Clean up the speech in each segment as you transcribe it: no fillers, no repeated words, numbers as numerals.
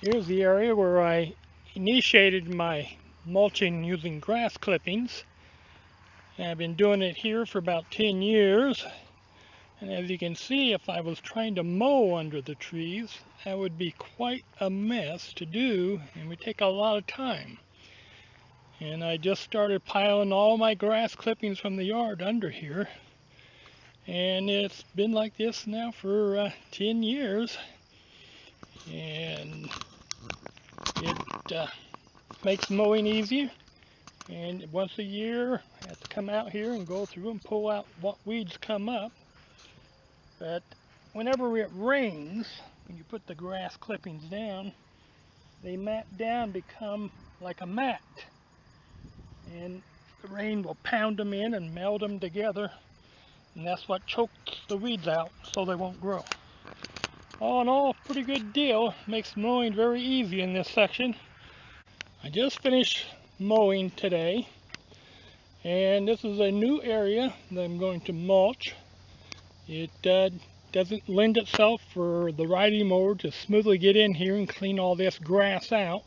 Here's the area where I initiated my mulching using grass clippings. And I've been doing it here for about 10 years. And as you can see, if I was trying to mow under the trees, that would be quite a mess to do and would take a lot of time. And I just started piling all my grass clippings from the yard under here. And it's been like this now for 10 years. And it makes mowing easier, and once a year I have to come out here and go through and pull out what weeds come up. But whenever it rains, when you put the grass clippings down, they mat down, become like a mat, and the rain will pound them in and meld them together, and that's what chokes the weeds out so they won't grow. All in all, pretty good deal. Makes mowing very easy in this section. I just finished mowing today, and this is a new area that I'm going to mulch. It doesn't lend itself for the riding mower to smoothly get in here and clean all this grass out.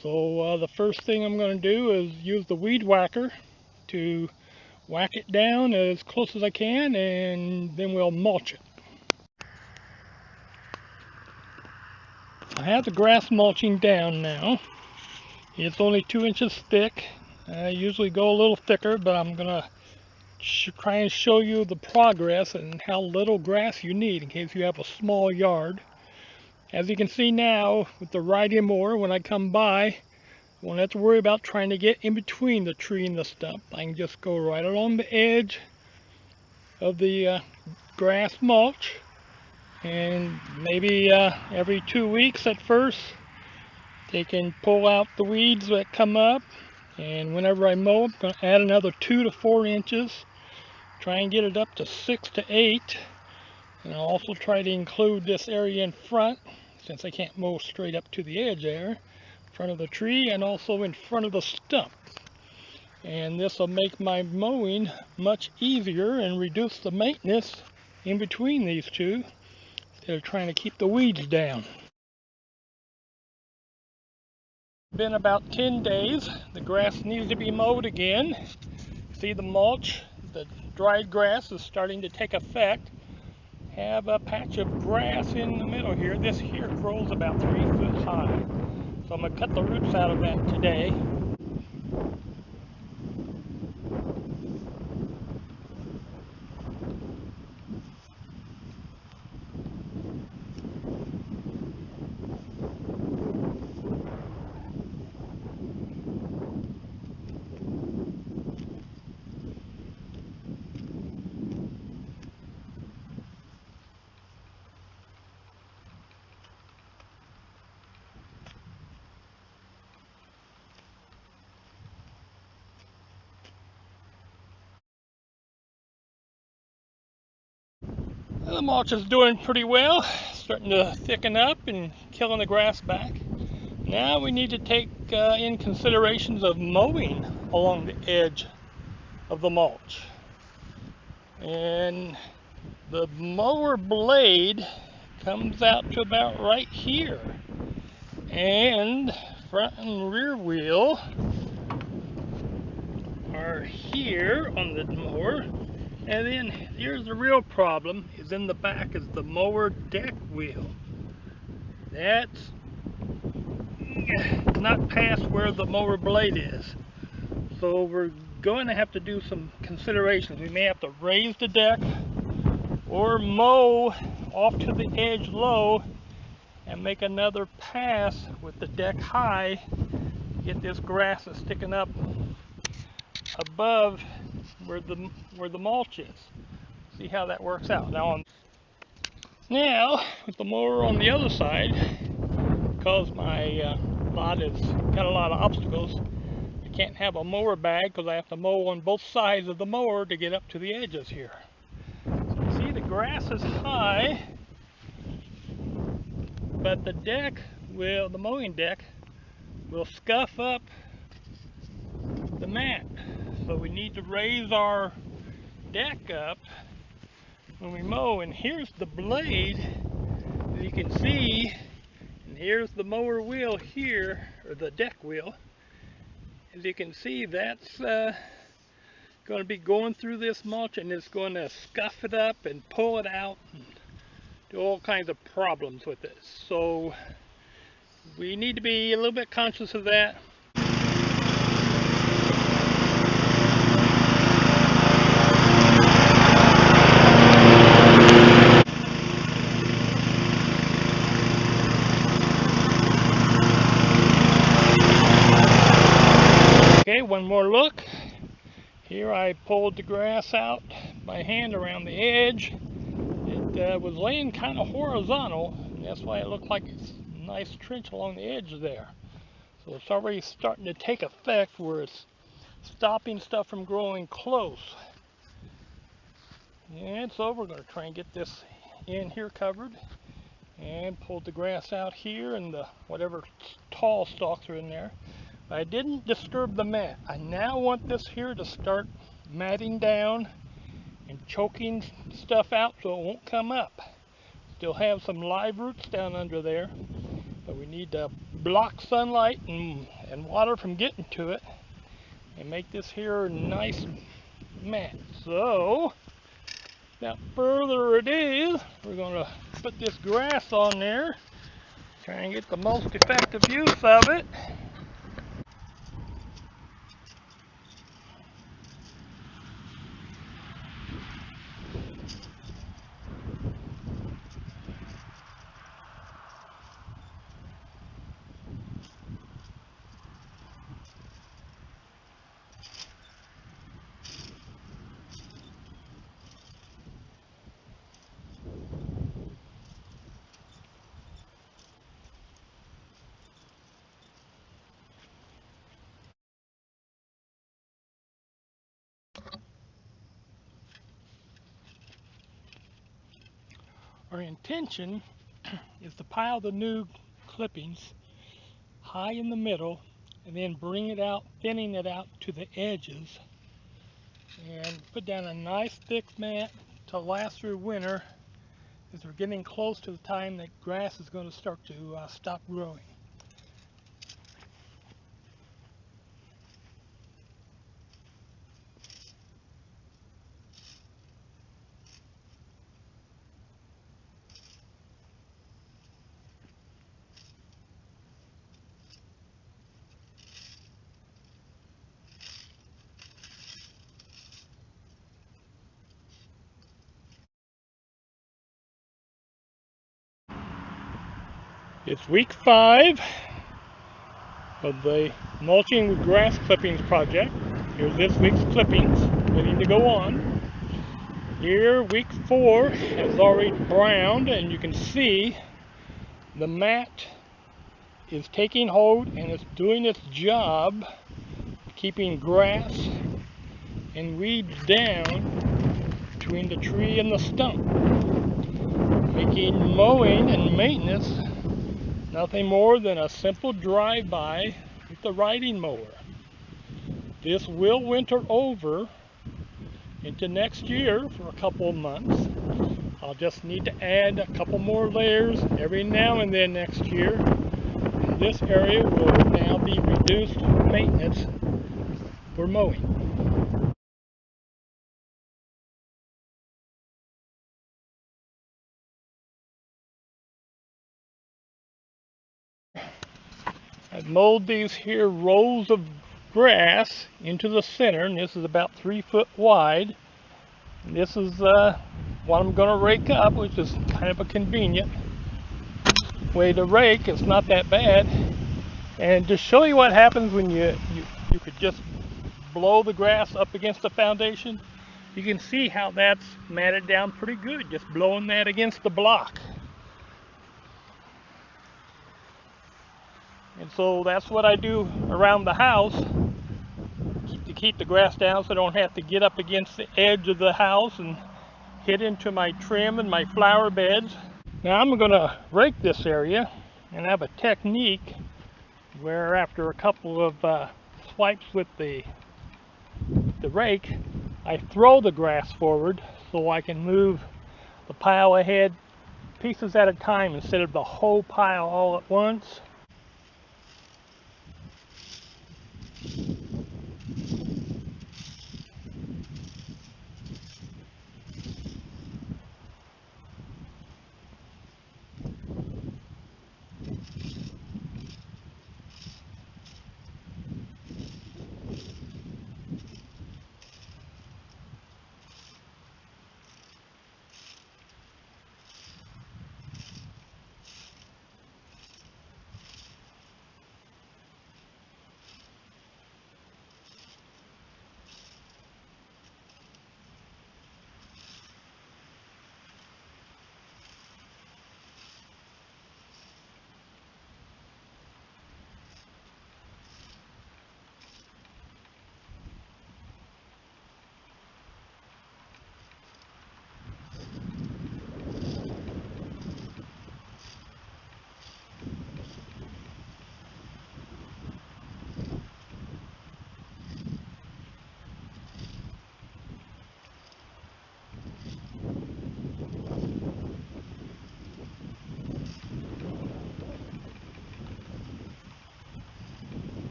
So the first thing I'm going to do is use the weed whacker to whack it down as close as I can, and then we'll mulch it. I have the grass mulching down now. It's only 2 inches thick. I usually go a little thicker, but I'm going to try and show you the progress and how little grass you need in case you have a small yard. As you can see now with the riding mower, when I come by, I won't have to worry about trying to get in between the tree and the stump. I can just go right along the edge of the grass mulch. And maybe every 2 weeks at first, they can pull out the weeds that come up. And whenever I mow, I'm going to add another 2 to 4 inches. Try and get it up to 6 to 8. And I'll also try to include this area in front, since I can't mow straight up to the edge there, in front of the tree and also in front of the stump. And this will make my mowing much easier and reduce the maintenance in between these two. They're trying to keep the weeds down. Been about 10 days. The grass needs to be mowed again. See the mulch, the dried grass is starting to take effect. Have a patch of grass in the middle here. This here grows about 3 foot high. So I'm going to cut the roots out of that today. The mulch is doing pretty well, starting to thicken up and killing the grass back. Now we need to take in considerations of mowing along the edge of the mulch. And the mower blade comes out to about right here. And front and rear wheel are here on the mower. And then here's the real problem, is in the back is the mower deck wheel. That's not past where the mower blade is. So we're going to have to do some considerations. We may have to raise the deck or mow off to the edge low and make another pass with the deck high to get this grass that's sticking up above where the mulch is. See how that works out. Now with the mower on the other side, because my lot has got a lot of obstacles, I can't have a mower bag because I have to mow on both sides of the mower to get up to the edges here. So see, the grass is high, but the mowing deck will scuff up the mat. So we need to raise our deck up when we mow. And here's the blade, as you can see, And here's the mower wheel here, or the deck wheel. As you can see, that's going to be going through this mulch, and it's going to scuff it up and pull it out and do all kinds of problems with it. So we need to be a little bit conscious of that. Okay, one more look. Here I pulled the grass out by hand around the edge. It was laying kind of horizontal, and that's why it looked like it's a nice trench along the edge there. So it's already starting to take effect where it's stopping stuff from growing close. And so we're going to try and get this in here covered, and pulled the grass out here and the whatever tall stalks are in there. But I didn't disturb the mat. I now want this here to start matting down and choking stuff out so it won't come up. Still have some live roots down under there, but we need to block sunlight and water from getting to it and make this here a nice mat. So without further ado, we're going to put this grass on there, try and get the most effective use of it. Our intention is to pile the new clippings high in the middle and then bring it out, thinning it out to the edges, and put down a nice thick mat to last through winter, as we're getting close to the time that grass is going to start to stop growing. It's week 5 of the mulching with grass clippings project. Here's this week's clippings ready to go on. Here, week 4 has already browned, and you can see the mat is taking hold and it's doing its job, keeping grass and weeds down between the tree and the stump, making mowing and maintenance nothing more than a simple drive-by with the riding mower. This will winter over into next year for a couple of months. I'll just need to add a couple more layers every now and then next year. And this area will now be reduced maintenance for mowing. I've mowed these here rows of grass into the center, and this is about 3 foot wide. And this is what I'm going to rake up, which is kind of a convenient way to rake. It's not that bad. And to show you what happens when you could just blow the grass up against the foundation, you can see how that's matted down pretty good, just blowing that against the block. And so that's what I do around the house to keep the grass down, so I don't have to get up against the edge of the house and hit into my trim and my flower beds. Now I'm going to rake this area, and I have a technique where after a couple of swipes with the rake, I throw the grass forward so I can move the pile ahead pieces at a time instead of the whole pile all at once.